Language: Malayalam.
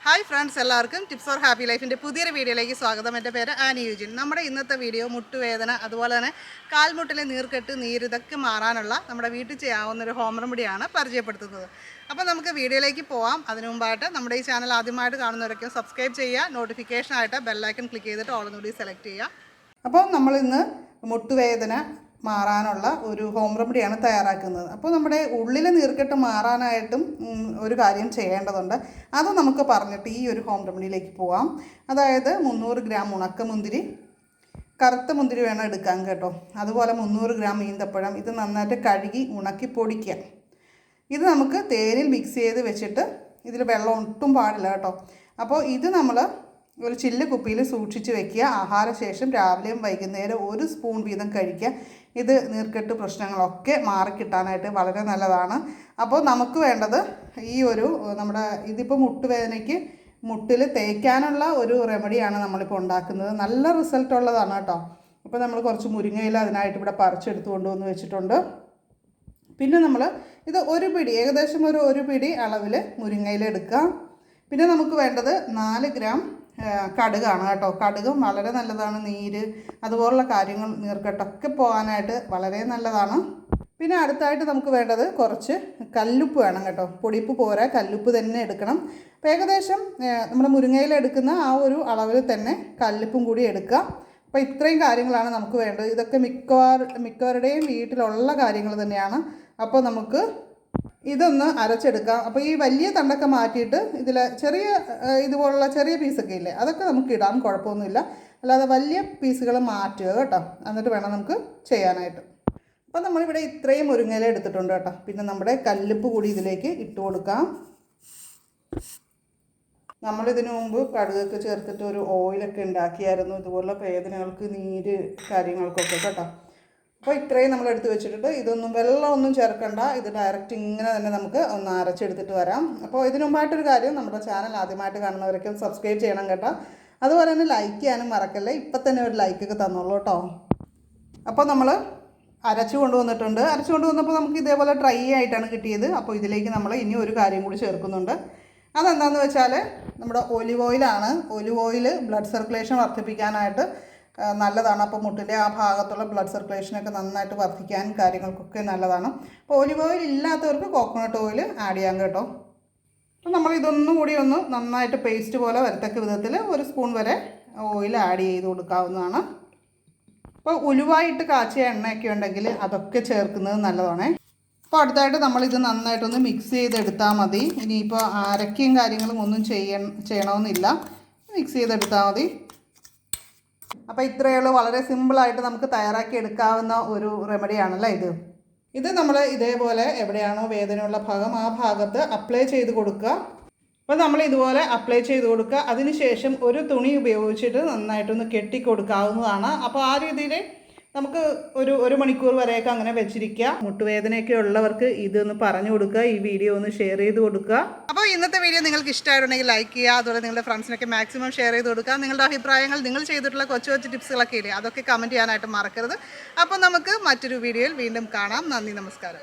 ഹായ് ഫ്രണ്ട്സ്, എല്ലാവർക്കും ടിപ്സ് ഫോർ ഹാപ്പി ലൈഫിൻ്റെ പുതിയൊരു വീഡിയോയിലേക്ക് സ്വാഗതം. എൻ്റെ പേര് ആനി യുജിൻ. നമ്മുടെ ഇന്നത്തെ വീഡിയോ മുട്ടുവേദന, അതുപോലെ തന്നെ കാൽമുട്ടിലെ നീർക്കെട്ട്, നീര് ഇതൊക്കെ മാറാനുള്ള നമ്മുടെ വീട്ടിൽ ചെയ്യാവുന്നൊരു ഹോം റെമഡിയാണ് പരിചയപ്പെടുത്തുന്നത്. അപ്പോൾ നമുക്ക് വീഡിയോയിലേക്ക് പോകാം. അതിനു മുമ്പായിട്ട് നമ്മുടെ ഈ ചാനൽ ആദ്യമായിട്ട് കാണുന്നവരൊക്കെ സബ്സ്ക്രൈബ് ചെയ്യുക, നോട്ടിഫിക്കേഷനായിട്ട് ബെല്ലൈക്കൺ ക്ലിക്ക് ചെയ്തിട്ട് ഓൾ കൂടി സെലക്ട് ചെയ്യുക. അപ്പോൾ നമ്മളിന്ന് മുട്ടുവേദന മാറാനുള്ള ഒരു ഹോം റെമഡിയാണ് തയ്യാറാക്കുന്നത്. അപ്പോൾ നമ്മുടെ ഉള്ളിലെ നീർക്കെട്ട് മാറാനായിട്ടും ഒരു കാര്യം ചെയ്യേണ്ടതുണ്ട്. അത് നമുക്ക് പറഞ്ഞിട്ട് ഈ ഒരു ഹോം റെമഡിയിലേക്ക് പോവാം. അതായത് 300 ഗ്രാം ഉണക്കമുന്തിരി, കറുത്ത മുന്തിരി വേണം എടുക്കാൻ കേട്ടോ. അതുപോലെ 300 ഗ്രാം ഈന്തപ്പഴം. ഇത് നന്നായിട്ട് കഴുകി ഉണക്കി പൊടിക്കുക. ഇത് നമുക്ക് തേനിൽ മിക്സ് ചെയ്ത് വെച്ചിട്ട്, ഇതിൽ വെള്ളം ഒട്ടും പാടില്ല കേട്ടോ. അപ്പോൾ ഇത് നമ്മൾ ഒരു ചില്ല് കുപ്പിയിൽ സൂക്ഷിച്ച് വെക്കുക. ആഹാരശേഷം രാവിലെയും വൈകുന്നേരം 1 സ്പൂൺ വീതം കഴിക്കുക. ഇത് നീർക്കെട്ട് പ്രശ്നങ്ങളൊക്കെ മാറിക്കിട്ടാനായിട്ട് വളരെ നല്ലതാണ്. അപ്പോൾ നമുക്ക് വേണ്ടത് ഈ ഒരു നമ്മുടെ ഇതിപ്പോൾ മുട്ടുവേദനയ്ക്ക് മുട്ടിൽ തേക്കാനുള്ള ഒരു റെമഡിയാണ് നമ്മളിപ്പോൾ ഉണ്ടാക്കുന്നത്. നല്ല റിസൾട്ട് ഉള്ളതാണ് കേട്ടോ. അപ്പോൾ നമ്മൾ കുറച്ച് മുരിങ്ങയില അതിനായിട്ട് ഇവിടെ പറിച്ചെടുത്ത് കൊണ്ടുവന്ന് വെച്ചിട്ടുണ്ട്. പിന്നെ നമ്മൾ ഇത് ഒരു പിടി, ഏകദേശം ഒരു പിടി അളവിൽ മുരിങ്ങയില എടുക്കുക. പിന്നെ നമുക്ക് വേണ്ടത് 4 ഗ്രാം കടുകാണ് കേട്ടോ. കടുകും വളരെ നല്ലതാണ്. നീര് അതുപോലുള്ള കാര്യങ്ങൾ, നീർക്കെട്ടൊക്കെ പോകാനായിട്ട് വളരെ നല്ലതാണ്. പിന്നെ അടുത്തായിട്ട് നമുക്ക് വേണ്ടത് കുറച്ച് കല്ലുപ്പ് വേണം കേട്ടോ. പൊടിപ്പ് പോരാ, കല്ലുപ്പ് തന്നെ എടുക്കണം. അപ്പോൾ ഏകദേശം നമ്മുടെ മുരിങ്ങയില എടുക്കുന്ന ആ ഒരു അളവിൽ തന്നെ കല്ലുപ്പും കൂടി എടുക്കുക. അപ്പോൾ ഇത്രയും കാര്യങ്ങളാണ് നമുക്ക് വേണ്ടത്. ഇതൊക്കെ മിക്കവരുടെയും വീട്ടിലുള്ള കാര്യങ്ങൾ തന്നെയാണ്. അപ്പോൾ നമുക്ക് ഇതൊന്ന് അരച്ചെടുക്കാം. അപ്പോൾ ഈ വലിയ തണ്ടൊക്കെ മാറ്റിയിട്ട് ഇതിൽ ചെറിയ ഇതുപോലുള്ള ചെറിയ പീസൊക്കെ ഇല്ലേ, അതൊക്കെ നമുക്ക് ഇടാം, കുഴപ്പമൊന്നുമില്ല. അല്ലാതെ വലിയ പീസുകൾ മാറ്റുക കേട്ടോ. എന്നിട്ട് വേണം നമുക്ക് ചെയ്യാനായിട്ട്. അപ്പോൾ നമ്മളിവിടെ ഇത്രയും മുരിങ്ങയില എടുത്തിട്ടുണ്ട് കേട്ടോ. പിന്നെ നമ്മുടെ കല്ലുപ്പ് കൂടി ഇതിലേക്ക് ഇട്ട് കൊടുക്കാം. നമ്മളിതിനു മുമ്പ് കടുകൊക്കെ ചേർത്തിട്ട് ഒരു ഓയിലൊക്കെ ഉണ്ടാക്കിയായിരുന്നു ഇതുപോലുള്ള വേദനകൾക്ക്, നീര് കാര്യങ്ങൾക്കൊക്കെ കേട്ടോ. അപ്പോൾ ഇത്രയും നമ്മൾ എടുത്ത് വെച്ചിട്ടുണ്ട്. ഇതൊന്നും വെള്ളമൊന്നും ചേർക്കണ്ട. ഇത് ഡയറക്റ്റ് ഇങ്ങനെ തന്നെ നമുക്ക് ഒന്ന് അരച്ചെടുത്തിട്ട് വരാം. അപ്പോൾ ഇതിനു മുമ്പായിട്ടൊരു കാര്യം, നമ്മുടെ ചാനൽ ആദ്യമായിട്ട് കാണുന്നവരൊക്കെ സബ്സ്ക്രൈബ് ചെയ്യണം കേട്ടോ. അതുപോലെ തന്നെ ലൈക്ക് ചെയ്യാനും മറക്കല്ലേ. ഇപ്പം തന്നെ ഒരു ലൈക്കൊക്കെ തന്നോളൂ കേട്ടോ. അപ്പോൾ നമ്മൾ അരച്ചു കൊണ്ടുവന്നിട്ടുണ്ട്. അരച്ചു കൊണ്ടുവന്നപ്പോൾ നമുക്ക് ഇതേപോലെ ഡ്രൈ ആയിട്ടാണ് കിട്ടിയത്. അപ്പോൾ ഇതിലേക്ക് നമ്മൾ ഇനി ഒരു കാര്യം കൂടി ചേർക്കുന്നുണ്ട്. അതെന്താണെന്ന് വെച്ചാൽ നമ്മുടെ ഒലിവ് ഓയിലാണ്. ഒലിവ് ഓയിൽ ബ്ലഡ് സർക്കുലേഷൻ വർദ്ധിപ്പിക്കാനായിട്ട് നല്ലതാണ്. അപ്പോൾ മുട്ടിൻ്റെ ആ ഭാഗത്തുള്ള ബ്ലഡ് സർക്കുലേഷനൊക്കെ നന്നായിട്ട് വർദ്ധിക്കാൻ കാര്യങ്ങൾക്കൊക്കെ നല്ലതാണ്. അപ്പോൾ ഒലിവ് ഓയിൽ ഇല്ലാത്തവർക്ക് കോക്കനട്ട് ഓയിൽ ആഡ് ചെയ്യാം കേട്ടോ. അപ്പോൾ നമ്മൾ ഇതൊന്നും കൂടി ഒന്ന് നന്നായിട്ട് പേസ്റ്റ് പോലെ വരത്തക്ക വിധത്തിൽ 1 സ്പൂൺ വരെ ഓയിൽ ആഡ് ചെയ്ത് കൊടുക്കാവുന്നതാണ്. അപ്പോൾ ഉലുവായിട്ട് കാച്ചിയ എണ്ണയൊക്കെ ഉണ്ടെങ്കിൽ അതൊക്കെ ചേർക്കുന്നത് നല്ലതാണ്. അപ്പോൾ അടുത്തായിട്ട് നമ്മളിത് നന്നായിട്ടൊന്ന് മിക്സ് ചെയ്തെടുത്താൽ മതി. ഇനിയിപ്പോൾ അരയ്ക്കും കാര്യങ്ങളും ഒന്നും ചെയ്യണമെന്നില്ല, മിക്സ് ചെയ്തെടുത്താൽ മതി. അപ്പോൾ ഇത്രയേ ഉള്ളൂ. വളരെ സിമ്പിളായിട്ട് നമുക്ക് തയ്യാറാക്കി എടുക്കാവുന്ന ഒരു റെമഡിയാണല്ലോ ഇത്. ഇത് നമ്മൾ ഇതേപോലെ എവിടെയാണോ വേദനയുള്ള ഭാഗം ആ ഭാഗത്ത് അപ്ലൈ ചെയ്ത് കൊടുക്കുക. അപ്പോൾ നമ്മൾ ഇതുപോലെ അപ്ലൈ ചെയ്ത് കൊടുക്കുക. അതിനുശേഷം ഒരു തുണി ഉപയോഗിച്ചിട്ട് നന്നായിട്ടൊന്ന് കെട്ടിക്കൊടുക്കാവുന്നതാണ്. അപ്പോൾ ആ രീതിയിൽ നമുക്ക് ഒരു മണിക്കൂർ വരെയൊക്കെ അങ്ങനെ വെച്ചിരിക്കുക. മുട്ടുവേദനയൊക്കെ ഉള്ളവർക്ക് ഇതൊന്ന് പറഞ്ഞു കൊടുക്കുക. ഈ വീഡിയോ ഒന്ന് ഷെയർ ചെയ്ത് കൊടുക്കുക. അപ്പോൾ ഇന്നത്തെ വീഡിയോ നിങ്ങൾക്ക് ഇഷ്ടമായിട്ടുണ്ടെങ്കിൽ ലൈക്ക് ചെയ്യുക. അതുപോലെ നിങ്ങളുടെ ഫ്രണ്ട്സിനൊക്കെ മാക്സിമം ഷെയർ ചെയ്ത് കൊടുക്കുക. നിങ്ങളുടെ അഭിപ്രായങ്ങൾ, നിങ്ങൾ ചെയ്തിട്ടുള്ള കൊച്ചു ടിപ്സുകളൊക്കെ ഇല്ലേ, അതൊക്കെ കമൻറ്റ് ചെയ്യാനായിട്ട് മറക്കരുത്. അപ്പോൾ നമുക്ക് മറ്റൊരു വീഡിയോയിൽ വീണ്ടും കാണാം. നന്ദി, നമസ്കാരം.